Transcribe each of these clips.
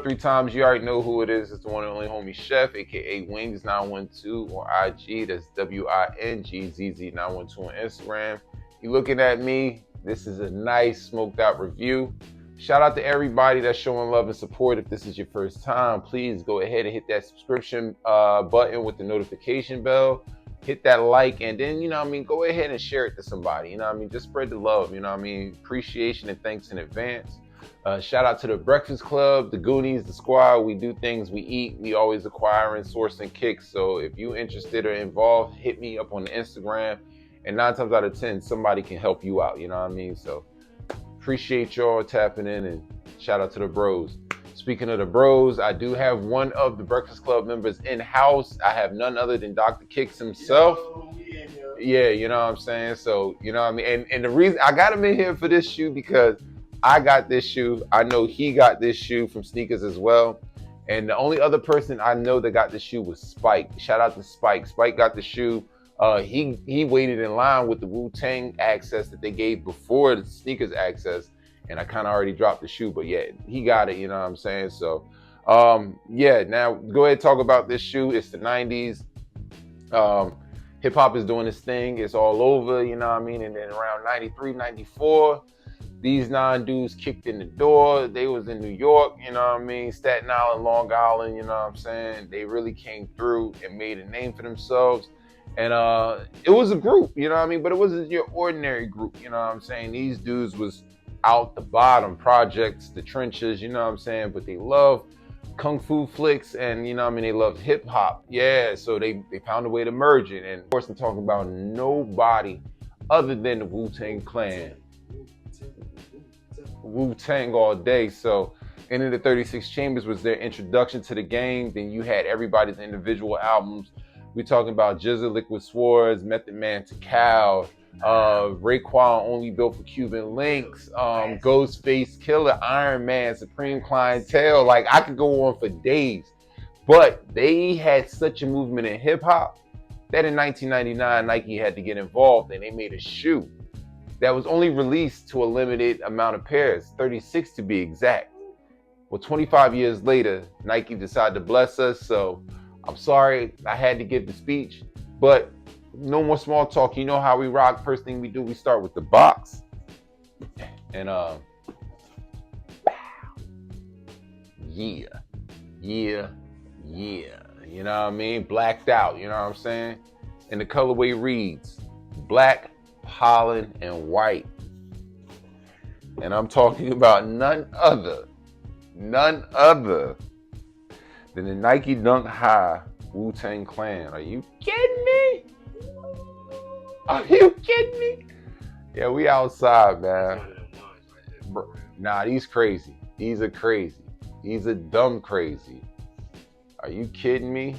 3 times. You already know who it is. It's the one and only homie Chef, aka Wings912 on IG. That's WINGZZ912 on Instagram. You looking at me? This is a nice smoked out review. Shout out to everybody that's showing love and support. If this is your first time, please go ahead and hit that subscription button with the notification bell. Hit that like, and then, go ahead and share it to somebody. Just spread the love. Appreciation and thanks in advance. Shout out to the Breakfast Club, the Goonies, the squad. We do things, we eat, we always acquiring, sourcing kicks. So if you interested or involved, hit me up on the Instagram. And 9 times out of 10, somebody can help you out. So appreciate y'all tapping in, and shout out to the bros. Speaking of the bros, I do have one of the Breakfast Club members in-house. I have none other than Dr. Kicks himself. Yeah, you know what I'm saying? So, And the reason I got him in here for this shoe because I got this shoe. I know he got this shoe from sneakers as well. And the only other person I know that got the shoe was Spike. Shout out to Spike. Spike got the shoe. He waited in line with the Wu-Tang access that they gave before the sneakers access. And I kind of already dropped the shoe, but yeah, he got it, you know what I'm saying? So, now go ahead and talk about this shoe. It's the 90s. Hip hop is doing this thing. It's all over, you know what I mean? And then around 93, 94, these 9 dudes kicked in the door. They was in New York, you know what I mean? Staten Island, Long Island, you know what I'm saying? They really came through and made a name for themselves. And it was a group, you know what I mean? But it wasn't your ordinary group, you know what I'm saying? These dudes was out the bottom, projects, the trenches, you know what I'm saying? But they love kung fu flicks and, they loved hip hop. Yeah, so they found a way to merge it. And of course, I'm talking about nobody other than the Wu-Tang Clan. Wu-Tang all day. So Into the 36 Chambers was their introduction to the game. Then you had everybody's individual albums. We're talking about GZA, Liquid Swords, Method Man, Tikal, Raekwon, Only Built for Cuban Links, Ghostface Killer, Iron Man, Supreme Clientele. Like, I could go on for days. But they had such a movement in hip hop that in 1999, Nike had to get involved, and they made a shoe that was only released to a limited amount of pairs, 36 to be exact. Well, 25 years later, Nike decided to bless us. So I'm sorry I had to give the speech, but no more small talk. You know how we rock. First thing we do, we start with the box. And yeah. You know what I mean? Blacked out, you know what I'm saying? And the colorway reads black, pollen, and white. And I'm talking about none other than the Nike Dunk High Wu-Tang Clan. Are you kidding me? Are you kidding me? Yeah, we outside, man. Bro, nah, these crazy. These are crazy. These are dumb crazy. Are you kidding me?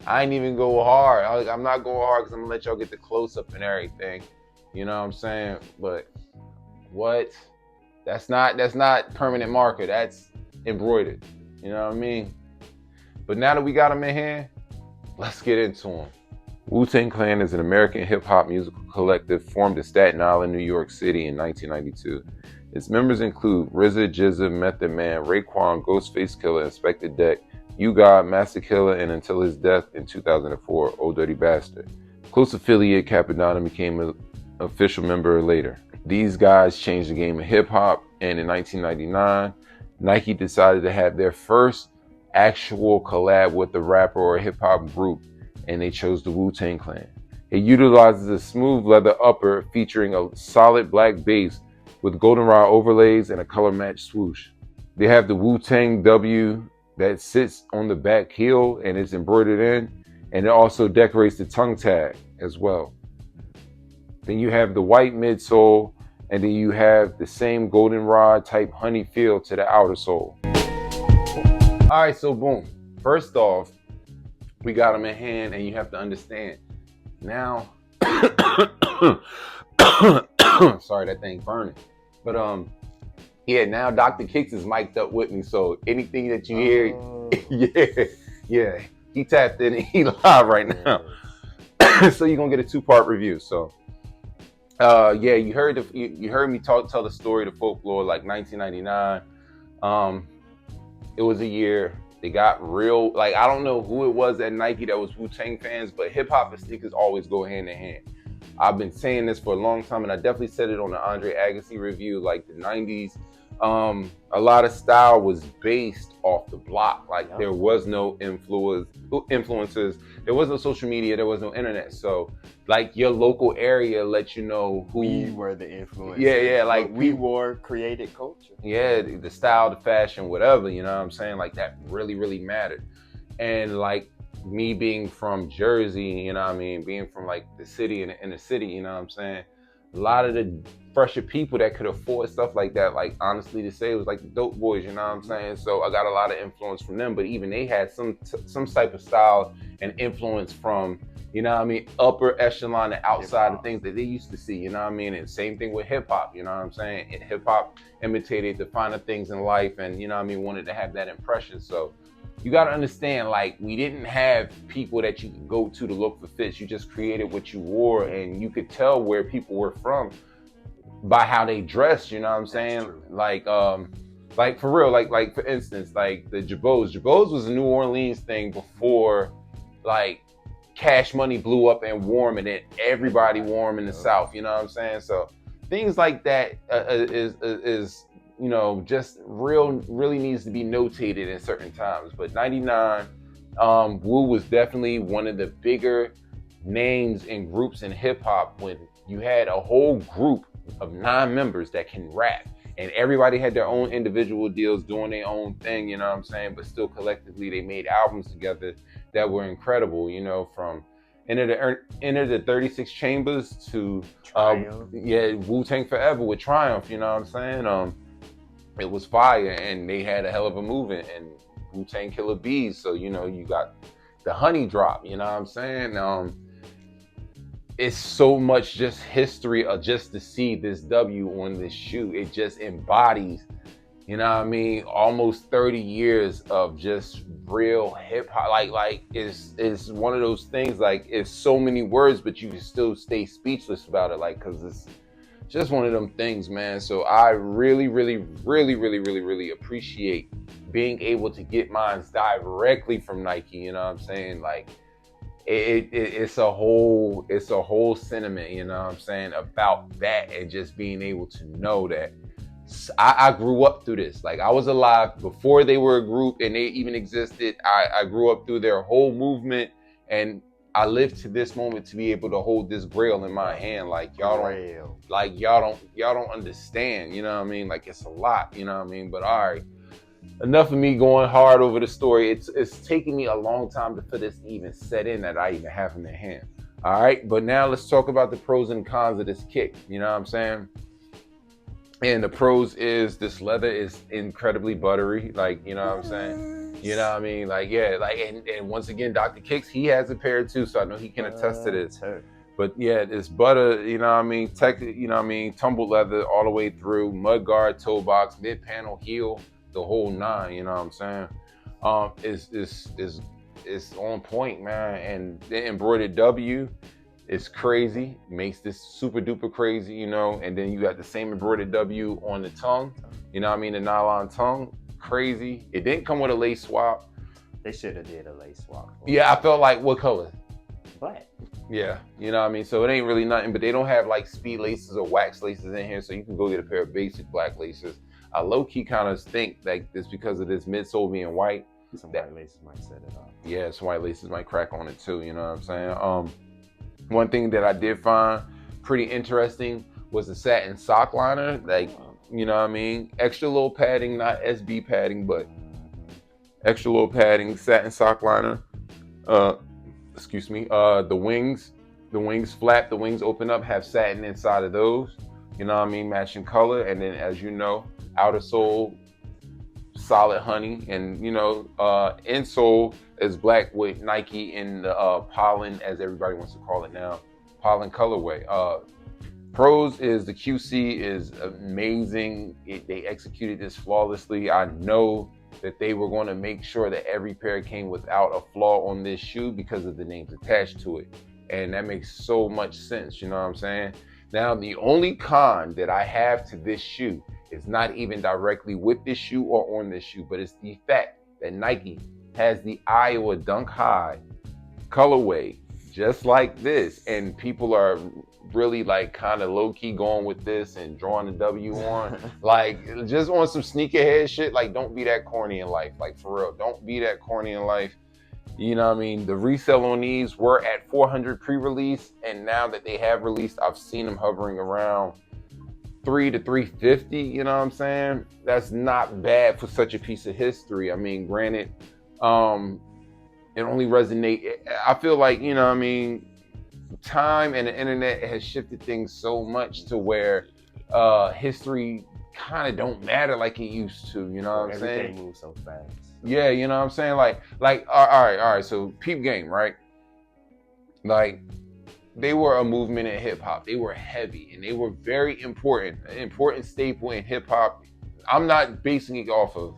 I ain't even go hard. I'm not going hard because I'm gonna let y'all get the close up and everything. You know what I'm saying? But what? That's not permanent marker. That's embroidered. You know what I mean? But now that we got them in here, let's get into them. Wu-Tang Clan is an American hip-hop musical collective formed in Staten Island, New York City in 1992. Its members include RZA, GZA, Method Man, Raekwon, Ghostface Killer, Inspector Deck, U-God, Master Killer, and until his death in 2004, Old Dirty Bastard. Close affiliate Capadonna became an official member later. These guys changed the game of hip-hop, and in 1999, Nike decided to have their first actual collab with a rapper or a hip-hop group, and they chose the Wu-Tang Clan. It utilizes a smooth leather upper featuring a solid black base with goldenrod overlays and a color-matched swoosh. They have the Wu-Tang W that sits on the back heel and is embroidered in, and it also decorates the tongue tag as well. Then you have the white midsole, and then you have the same goldenrod type honey feel to the outer sole. All right, so boom. First off, we got them in hand, and you have to understand. Now, sorry, that thing burning. But yeah, now Dr. Kicks is mic'd up with me, so anything that you hear, yeah, he tapped in and he live right now. So you're gonna get a 2-part review. So yeah, you heard me tell the story, the folklore, like 1999. It was a year. They got real, like, I don't know who it was at Nike that was Wu-Tang fans, but hip hop and sneakers always go hand in hand. I've been saying this for a long time, and I definitely said it on the Andre Agassi review, like the 90s. A lot of style was based off the block. Like there was no influencers, there was no social media, there was no internet. So like your local area let you know who we were the influencers. Yeah, like what we wore created culture. Yeah, the style, the fashion, whatever, you know what I'm saying? Like that really, really mattered. And like me being from Jersey, you know what I mean, being from like the city and in the city, you know what I'm saying? A lot of the fresher people that could afford stuff like that, like honestly to say, it was like the Dope Boys, you know what I'm saying? So I got a lot of influence from them, but even they had some type of style and influence from, you know what I mean, upper echelon and outside of things that they used to see, you know what I mean? And same thing with hip hop, you know what I'm saying? And hip hop imitated the finer things in life and, you know what I mean, wanted to have that impression. So you got to understand, like, we didn't have people that you could go to look for fits. You just created what you wore, and you could tell where people were from by how they dressed, you know what I'm saying? Like for real, like for instance, like the Jabos. Jabos was a New Orleans thing before, like, Cash Money blew up and Warm, and then everybody wore them in the South, you know what I'm saying? So things like that is you know, just really needs to be notated in certain times. But 99, Wu was definitely one of the bigger names and groups in hip hop when you had a whole group of 9 members that can rap. And everybody had their own individual deals doing their own thing, you know what I'm saying? But still collectively they made albums together that were incredible, you know, from Enter the 36 Chambers to Wu-Tang Forever with Triumph, you know what I'm saying? It was fire, and they had a hell of a movement, and Wu-Tang Killer Bees. So, you know, you got the Honey Drop, you know what I'm saying? It's so much just history of just to see this W on this shoe. It just embodies, you know what I mean, almost 30 years of just real hip hop. Like it's one of those things, like, it's so many words, but you can still stay speechless about it, like, because it's just one of them things, man. So I really appreciate being able to get mine directly from Nike, you know what I'm saying? Like, it's a whole sentiment, you know what I'm saying, about that, and just being able to know that I grew up through this. Like, I was alive before they were a group and they even existed. I grew up through their whole movement, and I lived to this moment to be able to hold this grail in my hand. Like, y'all don't understand, you know what I mean? Like, it's a lot, you know what I mean? But all right, enough of me going hard over the story. It's taking me a long time for this to even set in that I even have in the hand. All right, but now let's talk about the pros and cons of this kick, you know what I'm saying? And the pros is this leather is incredibly buttery, like, you know what I'm saying? You know what I mean? Like, yeah, like, and once again, Dr. Kicks, he has a pair too, so I know he can attest to this. But yeah, it's butter, you know what I mean? You know what I mean? Tumbled leather all the way through, mud guard, toe box, mid panel, heel, the whole 9, you know what I'm saying? It's on point, man. And the embroidered W, it's crazy, makes this super duper crazy, you know. And then you got the same embroidered W on the tongue, you know what I mean, the nylon tongue, crazy. It didn't come with a lace swap. They should have did a lace swap. Yeah, I felt like, what color? Black. Yeah, you know what I mean? So it ain't really nothing, but they don't have like speed laces or wax laces in here, so you can go get a pair of basic black laces. I low-key kind of think like this because of this midsole being white. Some white laces might set it off. Yeah, some white laces might crack on it too, you know what I'm saying? One thing that I did find pretty interesting was the satin sock liner. Like, you know what I mean? Extra little padding, not SB padding, but extra little padding, satin sock liner. Excuse me. The wings flap, the wings open up, have satin inside of those. You know what I mean? Matching color. And then, as you know, outer sole, solid honey. And, you know, insole is black with Nike in the pollen, as everybody wants to call it now, pollen colorway. Pros is the QC is amazing. They executed this flawlessly. I know that they were going to make sure that every pair came without a flaw on this shoe because of the names attached to it. And that makes so much sense, you know what I'm saying? Now, the only con that I have to this shoe It's not even directly with this shoe or on this shoe, but it's the fact that Nike has the Iowa Dunk High colorway just like this, and people are really like kind of low-key going with this and drawing the W on like just on some sneakerhead shit. Like, don't be that corny in life. Like, for real, don't be that corny in life. You know what I mean? The resale on these were at 400 pre-release, and now that they have released, I've seen them hovering around 3 to 350. You know what I'm saying? That's not bad for such a piece of history. I mean, granted, it only resonate. I feel like, you know what I mean, time and the internet has shifted things so much to where history kind of don't matter like it used to. You know what I'm saying? Everything moves so fast. Yeah, you know what I'm saying? Like, all right. So Peep Game, right? Like, they were a movement in hip hop. They were heavy and they were very important, an important staple in hip hop. I'm not basing it off of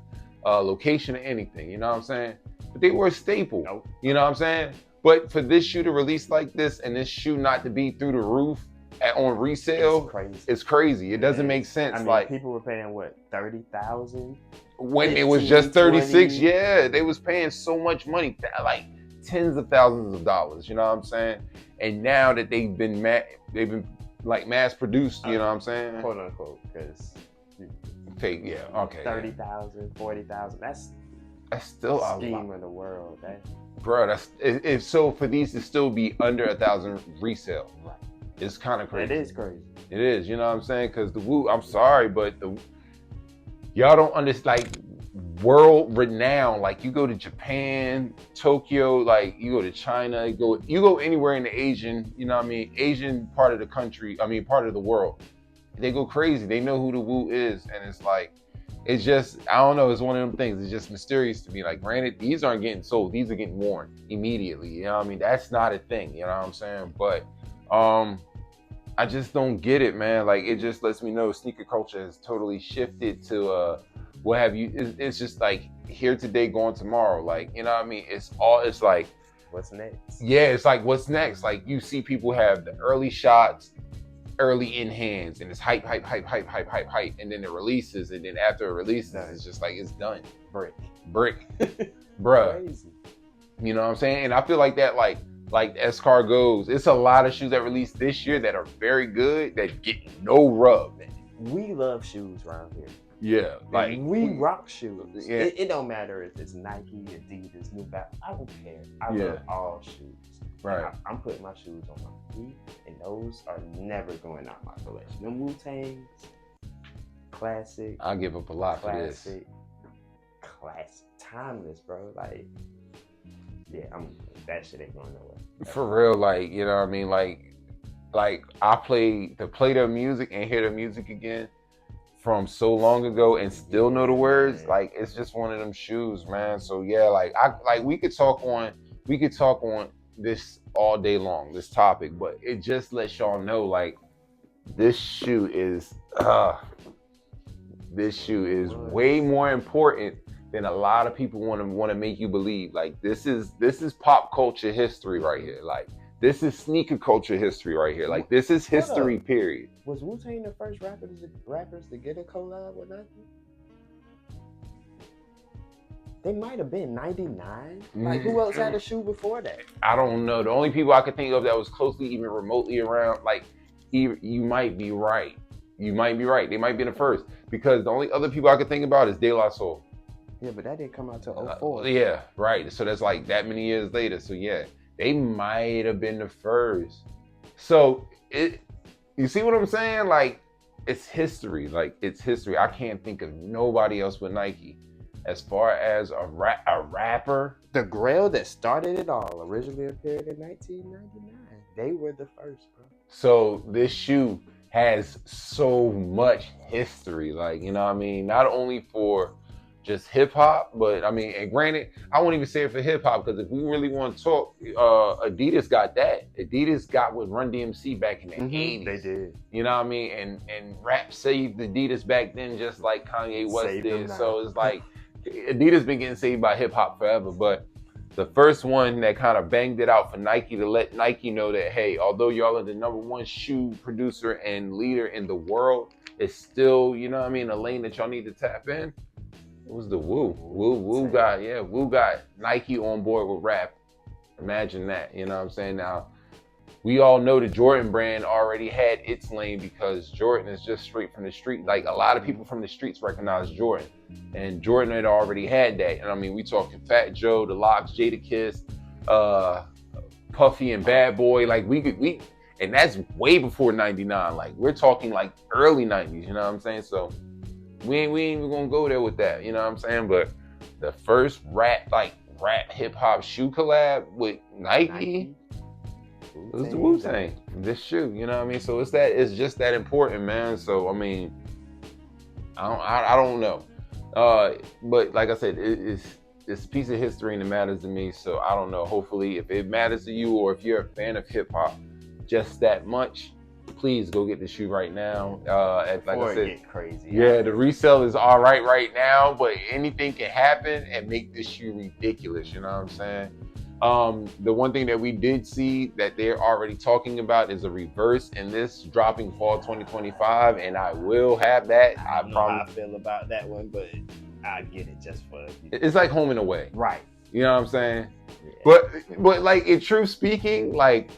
location or anything, you know what I'm saying? But they were a staple, Nope. You know what I'm saying? But for this shoe to release like this and this shoe not to be through the roof on resale, it's crazy. It doesn't make sense. I mean, like, people were paying what, 30,000 when it was just 36. Yeah, they was paying so much money, like tens of thousands of dollars. You know what I'm saying? And now that they've been like mass produced, you know what I'm saying? Quote unquote, because fake. Yeah, okay. 30,000, 40,000. That's still a scheme lot of the world. Bro, that's it's so for these to still be under 1,000 resale. Right. It's kind of crazy. It is crazy. It is, you know what I'm saying? Because the Wu, I'm sorry, but y'all don't understand, like, world renowned. Like, you go to Japan, Tokyo, like you go to China, you go anywhere in the Asian, you know what I mean, Asian part of the country, I mean part of the world. They go crazy. They know who the Wu is, and it's like, it's just, I don't know, it's one of them things. It's just mysterious to me. Like, granted, these aren't getting sold. These are getting worn immediately. You know what I mean? That's not a thing, you know what I'm saying? But I just don't get it, man. Like, it just lets me know sneaker culture has totally shifted to what have you. It's just like here today, gone tomorrow. Like, you know what I mean? It's like, what's next? Yeah, it's like, what's next? Like, you see people have the early shots, early in hands, and it's hype, and then it releases, and then after it releases, it's just like, it's done. Brick. Bruh. Crazy. You know what I'm saying? And I feel like that, like as car goes, it's a lot of shoes that released this year that are very good that get no rub. We love shoes around here. Yeah, like we rock shoes. Yeah. It don't matter if it's Nike, Adidas, New Balance. I don't care. I love all shoes. Right. I'm putting my shoes on my feet, and those are never going out my collection. Them Wu-Tangs, classic. I'll give up a lot for this. Classic, timeless, bro. Like, yeah, that shit ain't going nowhere. For real, like, you know what I mean? Like I play their music and hear their music again from so long ago and still know the words. Like, it's just one of them shoes, man. So yeah, like we could talk on this all day long, this topic, but it just lets y'all know, like, this shoe is way more important than a lot of people want to make you believe. Like, this is pop culture history right here. Like, this is sneaker culture history right here. Like, this is history, period. Was Wu-Tang the first rappers to get a collab with Nike? They might have been 99. Like, who else had a shoe before that? I don't know. The only people I could think of that was closely even remotely around, like, you might be right. You might be right. They might be the first. Because the only other people I could think about is De La Soul. Yeah, but that didn't come out till 04. Yeah, right. So that's like that many years later. So yeah, they might have been the first. So you see what I'm saying? Like, it's history. Like, it's history. I can't think of nobody else with Nike. As far as a rapper, the Grail that started it all originally appeared in 1999. They were the first, bro. So this shoe has so much history. Like, you know what I mean? Not only for just hip hop, but I mean, and granted, I won't even say it for hip hop, because if we really want to talk, Adidas got that. Adidas got with Run DMC back in the 80s. They did. You know what I mean? And rap saved Adidas back then, just like Kanye West did. So it's like, Adidas been getting saved by hip hop forever. But the first one that kind of banged it out for Nike to let Nike know that, hey, although y'all are the #1 shoe producer and leader in the world, it's still, you know what I mean, a lane that y'all need to tap in. It was the Wu got Nike on board with rap. Imagine that, you know what I'm saying? Now, we all know the Jordan brand already had its lane because Jordan is just straight from the street. Like, a lot of people from the streets recognize Jordan. And Jordan had already had that. And I mean, we talking Fat Joe, The Lox, Jadakiss, Puffy and Bad Boy. Like, and that's way before 99. Like, we're talking like early 90s, you know what I'm saying? So we ain't even gonna go there with that, you know what I'm saying? But the first rap hip hop shoe collab with Nike. It was the Wu-Tang, this shoe, you know what I mean? So it's just that important, man. So I mean, I don't know, but like I said, it's a piece of history and it matters to me. So I don't know. Hopefully, if it matters to you or if you're a fan of hip hop, just that much, please go get the shoe right now. Like I said, get crazy. Yeah, the resale is all right now, but anything can happen and make this shoe ridiculous. You know what I'm saying? The one thing that we did see that they're already talking about is a reverse in this dropping fall 2025, and I will have that. I don't know how I feel about that one, but I get it just for it's like home and away, right? You know what I'm saying? Yeah. But like, in truth speaking, like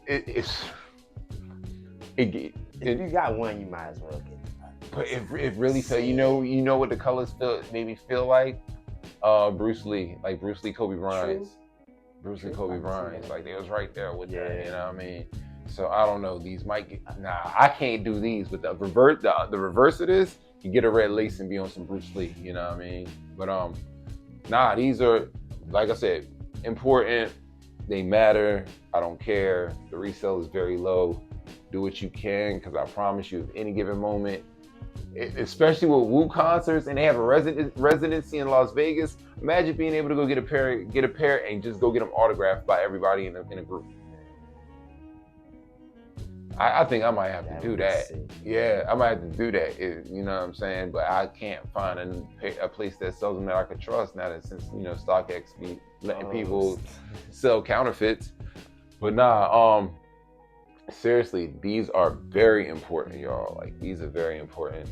if you got one, you might as well get it. But it really felt, you know what the colors made me feel like? Bruce Lee, Kobe Bryant. Bruce Lee, Kobe Bryant, like they was right there with that, you know what I mean? So I don't know, these might get, I can't do these, but the reverse of this, you get a red lace and be on some Bruce Lee, you know what I mean? But these are, like I said, important, they matter, I don't care, the resale is very low, do what you can, because I promise you, at any given moment, especially with Wu concerts and they have a residency in Las Vegas, imagine being able to go get a pair and just go get them autographed by everybody in a group. I think I might have to do that. Yeah, I might have to do that. You know what I'm saying? But I can't find a place that sells them that I could trust now that since StockX be letting people sell counterfeits. But seriously, these are very important, y'all. Like, these are very important.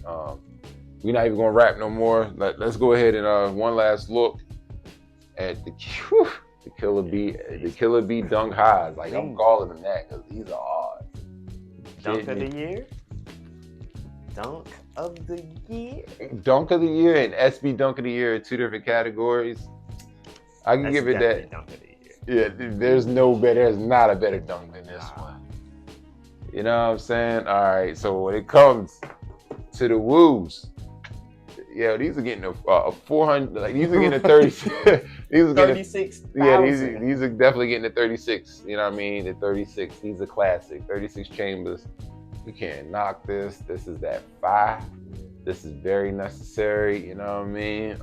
We're not even gonna rap no more. Let's go ahead and one last look at the Killer B Dunk Highs. Like, I'm calling them that because these are hard. Dunk of the year. Dunk of the year. Dunk of the year and SB Dunk of the year are two different categories. I can give it that. Dunk of the year. Yeah, there's not a better dunk than this one. You know what I'm saying? All right, so when it comes to the Woos, yeah, these are getting a 400. Like, these are getting a 36. These are 36. Yeah, these are definitely getting a 36. You know what I mean? The 36. These are classic. 36 chambers. You can't knock this. This is that 5. This is very necessary. You know what I mean?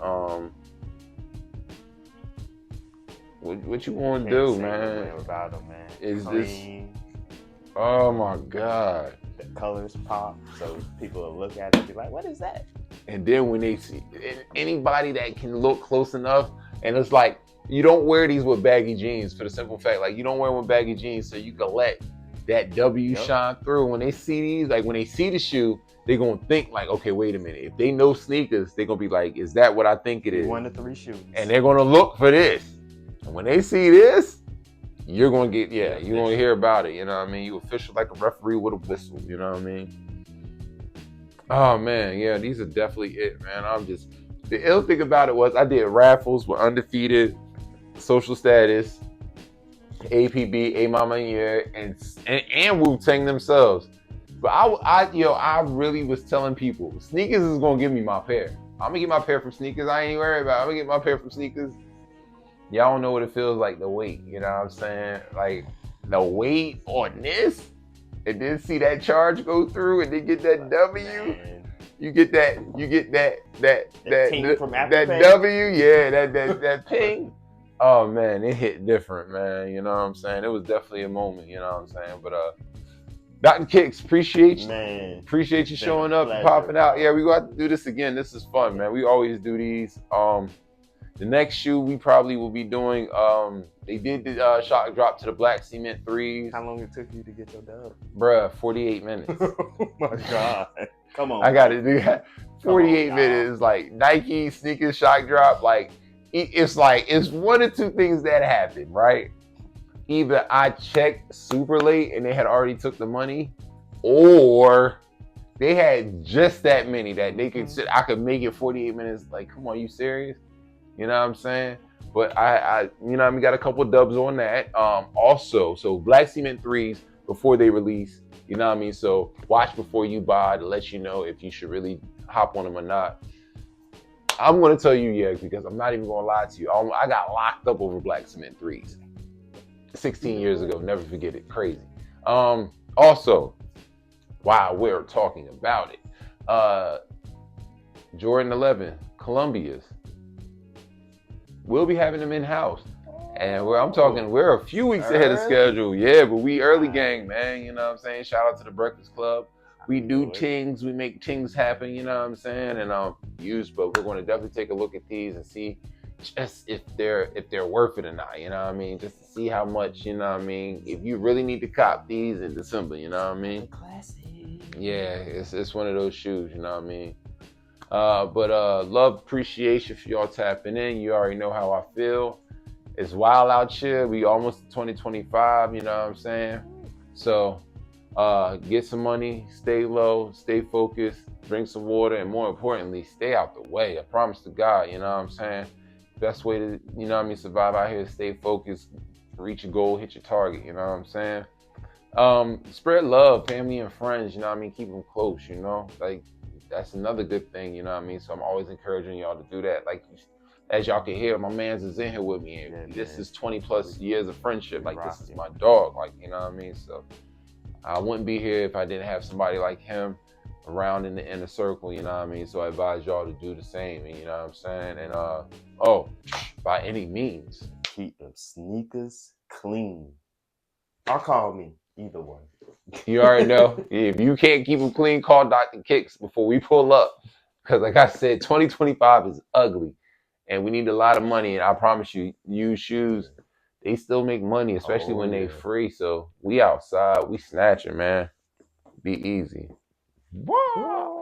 What you want to do, man? About them, man. Is clean. Oh my God. The colors pop, so people will look at it and be like, what is that? And then when they see anybody that can look close enough, and it's like, you don't wear these with baggy jeans for the simple fact, like, you don't wear them with baggy jeans so you can let that W shine through. When they see these, like, when they see the shoe, they're going to think like, okay, wait a minute. If they know sneakers, they're going to be like, is that what I think it is? 1 to 3 shoes. And they're going to look for this. And when they see this, you're going to get, you're going to hear about it. You know what I mean? You official like a referee with a whistle. You know what I mean? Oh, man. Yeah, these are definitely it, man. The ill thing about it was I did raffles with Undefeated, Social Status, APB, A Mama Year, and Wu-Tang themselves. But I really was telling people, sneakers is going to give me my pair. I'm going to get my pair from sneakers. I ain't worried about it. I'm going to get my pair from sneakers. Y'all don't know what it feels like, the weight, you know what I'm saying? Like, the weight on this, and then see that charge go through and then get that W. Man. You get that from that W, yeah, that ping. Oh man, it hit different, man. You know what I'm saying? It was definitely a moment, you know what I'm saying? But Dr. Kicks, appreciate you. Man. Appreciate you showing up and popping out. Yeah, we got to do this again. This is fun, man. We always do these. The next shoe we probably will be doing. They did the shock drop to the black cement threes. How long it took you to get your dub? Bruh, 48 minutes. Oh my God. Come on. I got to do that. 48 on, minutes. Like Nike sneakers shock drop. Like it's one or two things that happen, right? Either I checked super late and they had already took the money, or they had just that many that they could sit. I could make it 48 minutes. Like, come on, you serious? You know what I'm saying? But I you know, I mean, got a couple dubs on that. Also, so black cement threes before they release. You know what I mean? So watch before you buy to let you know if you should really hop on them or not. I'm gonna tell you yes, because I'm not even gonna lie to you. I got locked up over black cement threes 16 years ago. Never forget it. Crazy. Also, while we're talking about it, Jordan 11 Columbia's. We'll be having them in house, and we're a few weeks ahead of schedule. Yeah, but we early gang, man. You know what I'm saying? Shout out to the Breakfast Club. We do things, we make things happen. You know what I'm saying? And but we're going to definitely take a look at these and see just if they're worth it or not. You know what I mean? Just to see how much. You know what I mean? If you really need to cop these in December, you know what I mean? Classic. Yeah, it's one of those shoes. You know what I mean? But love, appreciation for y'all tapping in. You already know how I feel. It's wild out here. We almost 2025, you know what I'm saying? So get some money, stay low, stay focused, drink some water, and more importantly, stay out the way. I promise to God, you know what I'm saying? Best way to, you know what I mean, survive out here is stay focused, reach your goal, hit your target, you know what I'm saying? Spread love, family and friends, you know what I mean? Keep them close, you know? Like, that's another good thing, you know what I mean? So I'm always encouraging y'all to do that. Like, as y'all can hear, my man's is in here with me. And this is 20 plus years of friendship. Like, this is my dog. Like, you know what I mean? So I wouldn't be here if I didn't have somebody like him around in the inner circle, you know what I mean? So I advise y'all to do the same, you know what I'm saying? And by any means, keep them sneakers clean. Or call me, either one. You already know. If you can't keep them clean, call Dr. Kicks before we pull up. Because like I said, 2025 is ugly. And we need a lot of money. And I promise you, used shoes, they still make money, especially when they free. So we outside, we snatching, man. Be easy. Wow.